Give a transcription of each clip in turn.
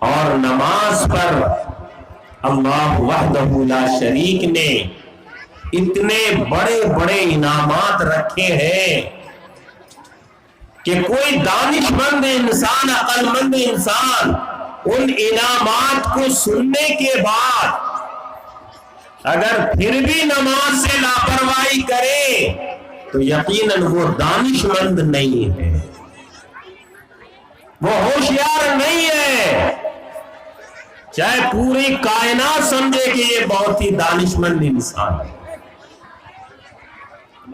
اور نماز پر اللہ وحدہ لا شریک نے اتنے بڑے بڑے انعامات رکھے ہیں کہ کوئی دانش مند انسان، عقل مند انسان ان انعامات کو سننے کے بعد اگر پھر بھی نماز سے لاپرواہی کرے تو یقیناً وہ دانش مند نہیں ہے، وہ ہوشیار نہیں ہے، چاہے پوری کائنات سمجھے کہ یہ بہت ہی دانش مند انسان ہے۔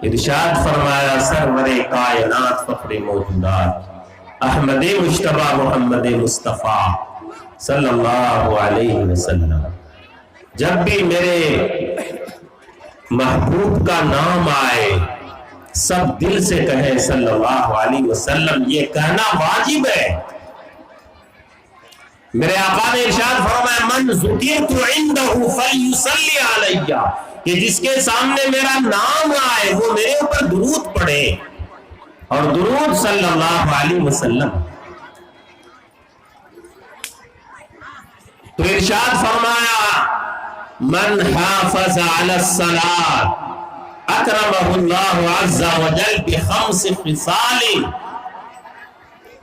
ارشاد فرمایا سرور کائنات فخر موجودات احمد مجتبی محمد مصطفیٰ صلی اللہ علیہ وسلم، جب بھی میرے محبوب کا نام آئے سب دل سے کہیں صلی اللہ علیہ وسلم، یہ کہنا واجب ہے۔ میرے آقا نے ارشاد فرمایا من ذکرت عنده فلیصلی علیہ، کہ جس کے سامنے میرا نام آئے وہ میرے اوپر درود پڑھے، اور درود صلی اللہ علیہ وسلم۔ تو ارشاد فرمایا من حافظ علی الصلاۃ اکرمہ اللہ عز وجل بخمس خصال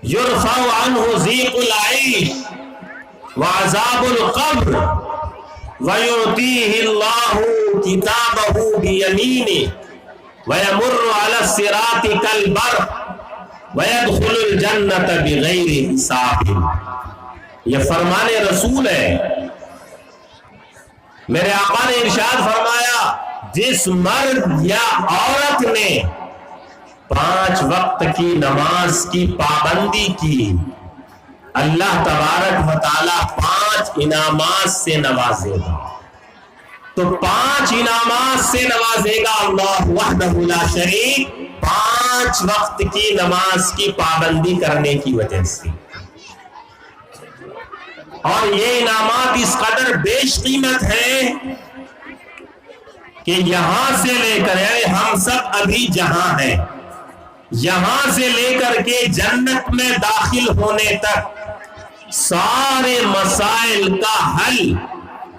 یرفع عنہ ضیق العیش وعذاب القبر ویعطیہ اللہ کتابہ بیمینہ ویمر علی الصراط کالبرق ویدخل الجنۃ بغیر حساب۔ یہ فرمان رسول ہے۔ میرے آقا نے ارشاد فرمایا جس مرد یا عورت نے 5 وقت کی نماز کی پابندی کی، اللہ تبارک و تعالی 5 انعامات سے نوازے گا۔ تو 5 انعامات سے نوازے گا اللہ وحدہ لا شریک، 5 وقت کی نماز کی پابندی کرنے کی وجہ سے۔ اور یہ انعامات اس قدر بیش قیمت ہیں کہ یہاں سے لے کر، یعنی ہم سب ابھی جہاں ہیں، یہاں سے لے کر کے جنت میں داخل ہونے تک سارے مسائل کا حل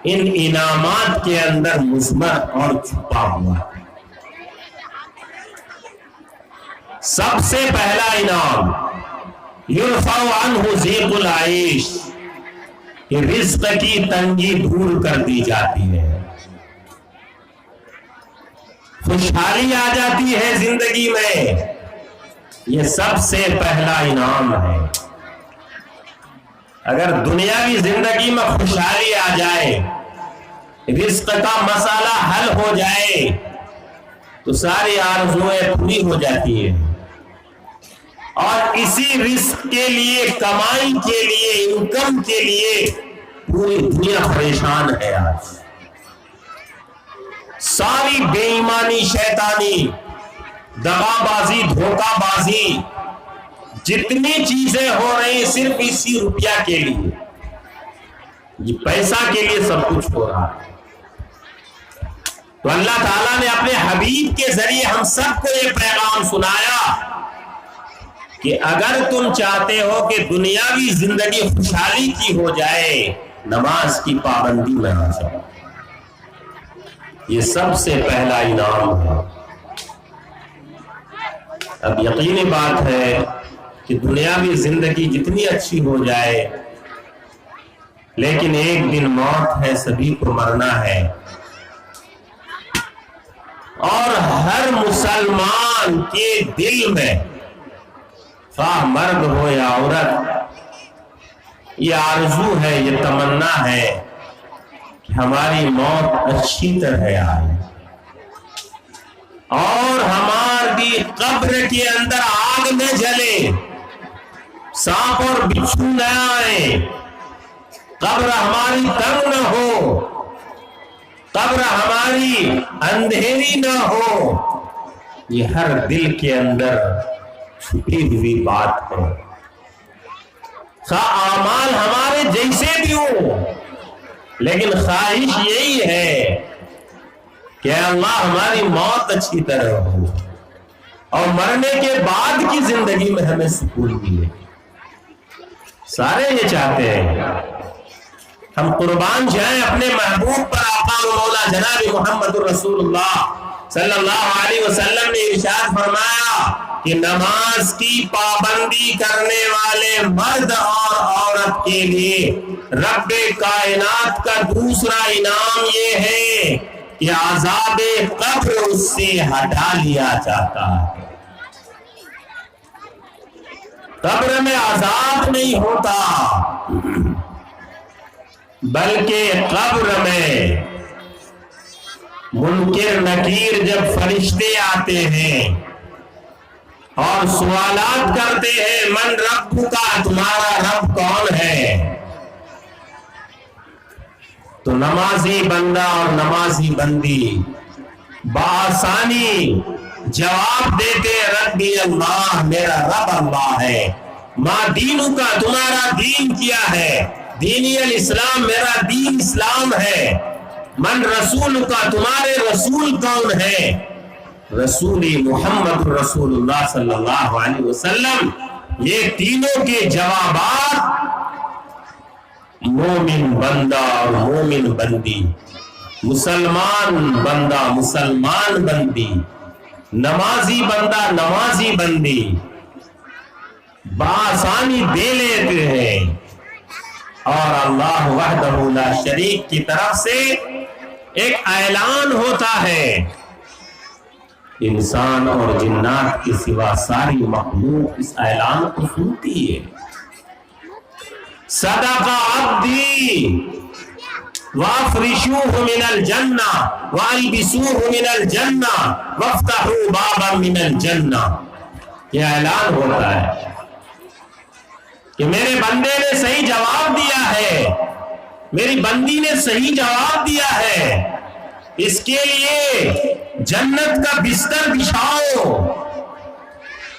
ان انعامات کے اندر مضمر اور چھپا ہوا ہے۔ سب سے پہلا انعام یرفع عنہ ضیق العیش، کہ رزق کی تنگی دور کر دی جاتی ہے، خوشحالی آ جاتی ہے زندگی میں، یہ سب سے پہلا انعام ہے۔ اگر دنیاوی زندگی میں خوشحالی آ جائے، رزق کا مسئلہ حل ہو جائے تو ساری آرزوئیں پوری ہو جاتی ہیں، اور اسی رزق کے لیے، کمائی کے لیے، انکم کے لیے پوری دنیا پریشان ہے۔ آج ساری بے ایمانی، شیطانی، دغا بازی، دھوکہ بازی، جتنی چیزیں ہو رہی صرف اسی روپیہ کے لیے، یہ پیسہ کے لیے سب کچھ ہو رہا ہے۔ تو اللہ تعالیٰ نے اپنے حبیب کے ذریعے ہم سب کو یہ پیغام سنایا کہ اگر تم چاہتے ہو کہ دنیاوی زندگی خوشحالی کی ہو جائے، نماز کی پابندی میں آ جاؤ، یہ سب سے پہلا انعام ہے۔ اب یقینی بات ہے کہ دنیاوی زندگی جتنی اچھی ہو جائے، لیکن ایک دن موت ہے، سبھی کو مرنا ہے، اور ہر مسلمان کے دل میں، خواہ مرد ہو یا عورت، یہ آرزو ہے، یہ تمنا ہے کہ ہماری موت اچھی طرح آئے، اور ہماری قبر کے اندر آگ نہ جلے، سانپ اور بچھو نہ آئے، قبر ہماری تنگ نہ ہو، قبر ہماری اندھیری نہ ہو، یہ ہر دل کے اندر چھپی ہوئی بات ہے۔ اعمال ہمارے جیسے بھی ہوں، لیکن خواہش یہی ہے کہ اللہ ہماری موت اچھی طرح ہو، اور مرنے کے بعد کی زندگی میں ہمیں سکون ملے۔ سارے یہ چاہتے ہیں ہم قربان جائیں اپنے محبوب پر۔ آقا و مولا جناب محمد رسول اللہ صلی اللہ علیہ وسلم نے ارشاد فرمایا کہ نماز کی پابندی کرنے والے مرد اور عورت کے لیے رب کائنات کا دوسرا انعام یہ ہے کہ عذاب قبر اس سے ہٹا لیا جاتا ہے۔ قبر میں عذاب نہیں ہوتا، بلکہ قبر میں منکر نکیر جب فرشتے آتے ہیں اور سوالات کرتے ہیں من رب کا، تمہارا رب کون ہے، تو نمازی بندہ اور نمازی بندی بآسانی جواب دیتے ربی اللہ، میرا رب اللہ ہے۔ ما دینو کا، تمہارا دین کیا ہے، دینی الاسلام، میرا دین اسلام ہے۔ من رسول کا، تمہارے رسول کون ہے، رسول محمد رسول اللہ صلی اللہ علیہ وسلم۔ یہ تینوں کے جوابات مومن بندہ اور مومن بندی، مسلمان بندہ مسلمان بندی، نمازی بندہ نمازی بندی بآسانی دے لیتے ہیں، اور اللہ وحدہ لا شریک کی طرف سے ایک اعلان ہوتا ہے، انسان اور جنات کے سوا ساری مخلوق اس اعلان کو سنتی ہے۔ صدق عبدی وافرشوہ من الجنہ والبسوہ من الجنہ وافتحوا بابا من الجنہ۔ یہ اعلان ہوتا ہے کہ میرے بندے نے صحیح جواب دیا ہے، میری بندی نے صحیح جواب دیا ہے، اس کے لیے جنت کا بستر بچھاؤ۔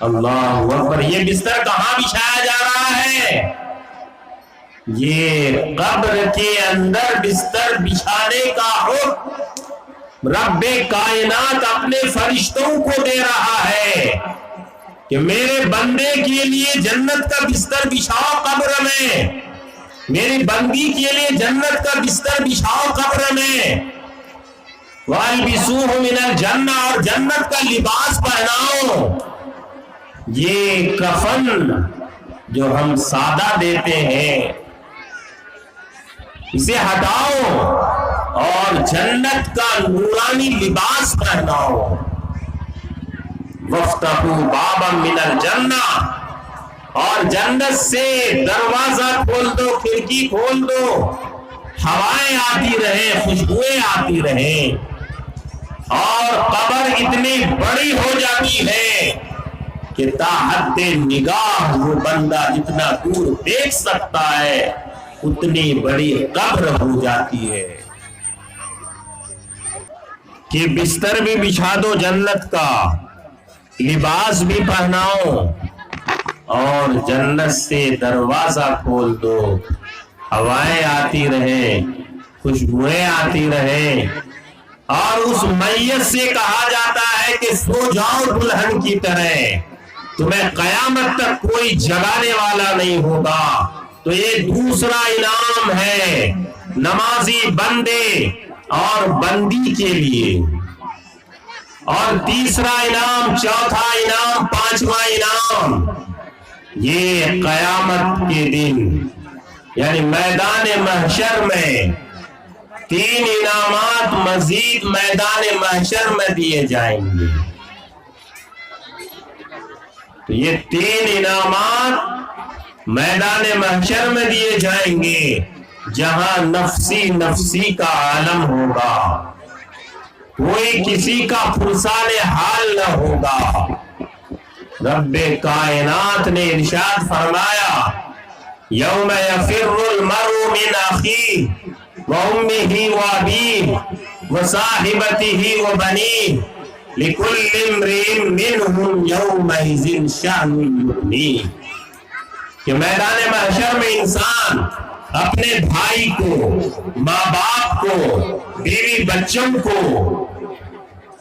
اللہ اکبر۔ یہ بستر کہاں بچھایا جا رہا ہے؟ یہ قبر کے اندر بستر بچھانے کا حکم رب کائنات اپنے فرشتوں کو دے رہا ہے کہ میرے بندے کے لیے جنت کا بستر بچھاؤ قبر میں، میری بندی کے لیے جنت کا بستر بچھاؤ قبر میں، وَالْبِسُوهُ مِنَ الْجَنَّةِ، اور جنت کا لباس پہناؤ۔ یہ کفن جو ہم سادہ دیتے ہیں اسے ہٹاؤ اور جنت کا نورانی لباس پہناؤ۔ وَافْتَحُوا بَابًا مِنَ الْجَنَّةِ، اور جنت سے دروازہ کھول دو، کھڑکی کھول دو، ہوائیں آتی رہیں، خوشبوئیں آتی رہیں، اور قبر اتنی بڑی ہو جاتی ہے کہ تا حد نگاہ وہ بندہ جتنا دور دیکھ سکتا ہے اتنی بڑی قبر ہو جاتی ہے کہ بستر بھی بچھا دو جنت کا، لباس بھی پہناؤ، اور جنت سے دروازہ کھول دو، ہوائیں آتی رہیں، خوشبوئیں آتی رہیں، اور اس میت سے کہا جاتا ہے کہ سو جاؤ دلہن کی طرح، تمہیں قیامت تک کوئی جگانے والا نہیں ہوگا۔ تو یہ دوسرا انعام ہے نمازی بندے اور بندی کے لیے، اور تیسرا انعام، چوتھا انعام، پانچواں انعام یہ قیامت کے دن یعنی میدان محشر میں تین انعامات مزید میدان محشر میں دیے جائیں گے۔ تو یہ تین انعامات میدان محشر میں دیے جائیں گے، جہاں نفسی نفسی کا عالم ہوگا، کوئی کسی کا فرسان حال نہ ہوگا۔ رب کائنات نے ارشاد فرمایا یوم یفر المرء من اخیہ وامہ وابیہ وصاحبتہ وبنیہ لکل امرئ منہم یومئذ شأن یغنیہ، کہ میدان محشر میں انسان اپنے بھائی کو، ماں باپ کو، بیوی بچوں کو،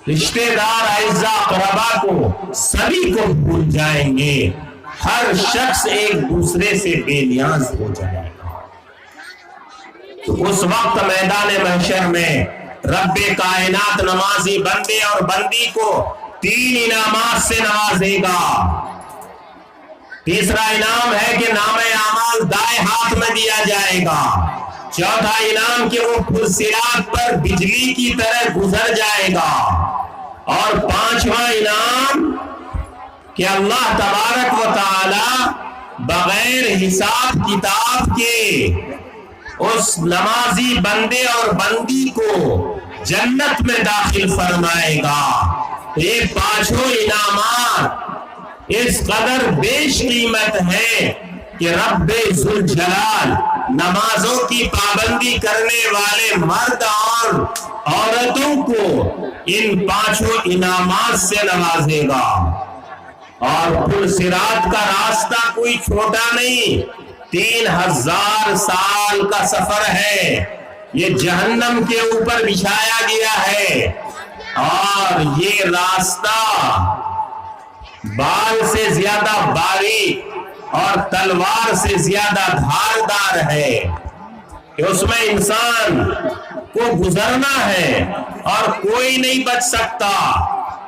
رشتہ دار اعزاء اقربا کو، سبھی کو بھول جائیں گے، ہر شخص ایک دوسرے سے بے نیاز ہو جائے گا۔ تو اس وقت میدان محشر میں رب کائنات نمازی بندے اور بندی کو 3 انعامات سے نوازے گا۔ تیسرا انعام ہے کہ نام اعمال دائیں ہاتھ میں دیا جائے گا۔ چوتھا انعام کہ وہ پرصراط پر بجلی کی طرح گزر جائے گا۔ اور پانچواں انعام کہ اللہ تبارک و تعالی بغیر حساب کتاب کے اس نمازی بندے اور بندی کو جنت میں داخل فرمائے گا۔ یہ پانچوں انعامات اس قدر بیش قیمت ہے کہ رب ذوالجلال نمازوں کی پابندی کرنے والے مرد اور عورتوں کو ان پانچوں انعامات سے نوازے گا۔ اور پل صراط کا راستہ کوئی چھوٹا نہیں، 3000 سال کا سفر ہے۔ یہ جہنم کے اوپر بچھایا گیا ہے اور یہ راستہ بال سے زیادہ باریک اور تلوار سے زیادہ دھاردار ہے کہ اس میں انسان کو گزرنا ہے اور کوئی نہیں بچ سکتا۔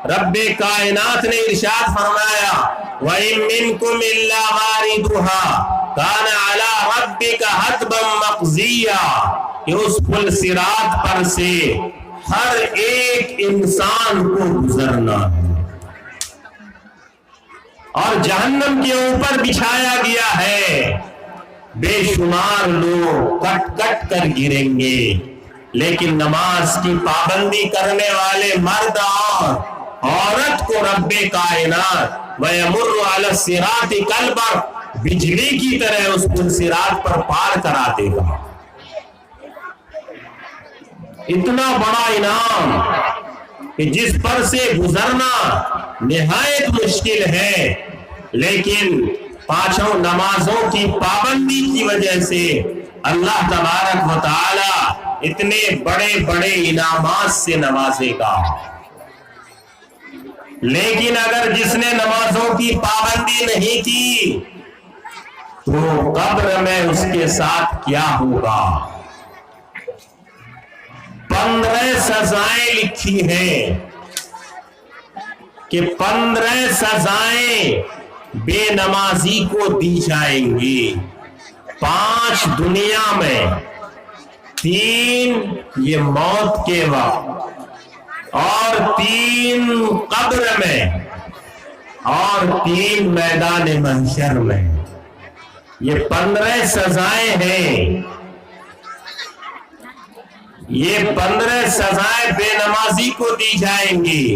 رب کائنات نے ارشاد فرمایا وَإِن مِّنكُمْ إِلَّا وَارِدُهَا كَانَ عَلَىٰ رَبِّكَ حَتْمًا مَّقْضِيًّا کہ اس پل صراط پر سے ہر ایک انسان کو گزرنا ہے۔ اور جہنم کے اوپر بچھایا گیا ہے، بے شمار لوگ کٹ کٹ کر گریں گے، لیکن نماز کی پابندی کرنے والے مرد اور عورت کو رب کائنات وَيَمُرُّ عَلَى الصِّرَاطِ كَالْبَرْقِ بجلی کی طرح اس پل صراط پر پار کرا دے گا۔ اتنا بڑا انعام کہ جس پر سے گزرنا نہایت مشکل ہے، لیکن پانچوں نمازوں کی پابندی کی وجہ سے اللہ تبارک و تعالی اتنے بڑے بڑے انعامات سے نوازے گا۔ لیکن اگر جس نے نمازوں کی پابندی نہیں کی تو قبر میں اس کے ساتھ کیا ہوگا؟ 15 سزائیں لکھی ہیں کہ 15 سزائیں بے نمازی کو دی جائیں گی، 5 دنیا میں، 3 یہ موت کے وقت، اور 3 قبر میں، اور 3 میدان محشر میں۔ یہ 15 سزائیں ہیں۔ یہ 15 سزائیں بے نمازی کو دی جائیں گی۔